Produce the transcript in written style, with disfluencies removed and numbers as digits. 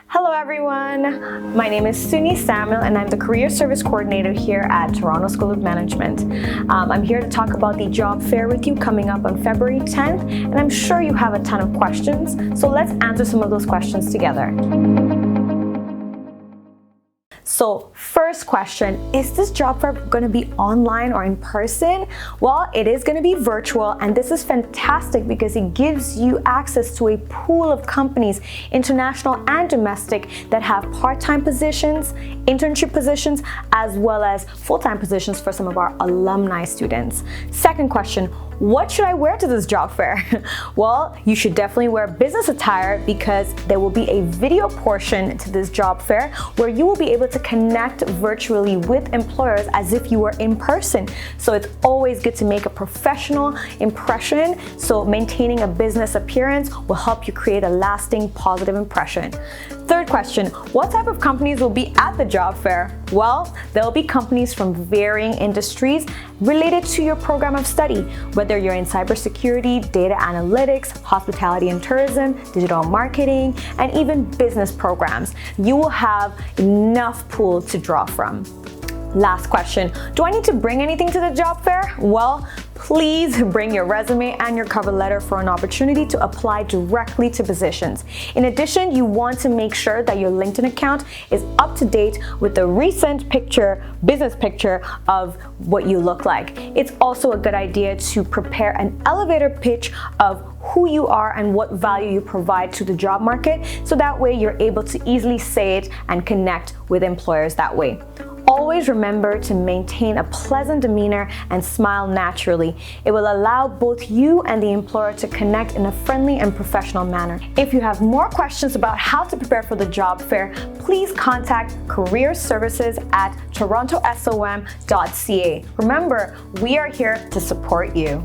Hello everyone, my name is Suni Samuel and I'm the Career Service Coordinator here at Toronto School of Management. I'm here to talk about the job fair with you coming up on February 10th, and I'm sure you have a ton of questions, so let's answer some of those questions together. So first question, is this job fair going to be online or in person? Well, it is going to be virtual, and this is fantastic because it gives you access to a pool of companies, international and domestic, that have part-time positions, internship positions, as well as full-time positions for some of our alumni students. Second question, what should I wear to this job fair? Well, you should definitely wear business attire because there will be a video portion to this job fair where you will be able to connect virtually with employers as if you were in person. So it's always good to make a professional impression. So maintaining a business appearance will help you create a lasting positive impression. Third question, what type of companies will be at the job fair? Well, there'll be companies from varying industries related to your program of study, whether you're in cybersecurity, data analytics, hospitality and tourism, digital marketing, and even business programs. You will have enough pool to draw from. Last question, do I need to bring anything to the job fair? Well, please bring your resume and your cover letter for an opportunity to apply directly to positions. In addition, you want to make sure that your LinkedIn account is up to date with the recent business picture of what you look like. It's also a good idea to prepare an elevator pitch of who you are and what value you provide to the job market, so that way you're able to easily say it and connect with employers that way. Always remember to maintain a pleasant demeanor and smile naturally. It will allow both you and the employer to connect in a friendly and professional manner. If you have more questions about how to prepare for the job fair, please contact Career Services at torontotsom.ca. Remember, we are here to support you.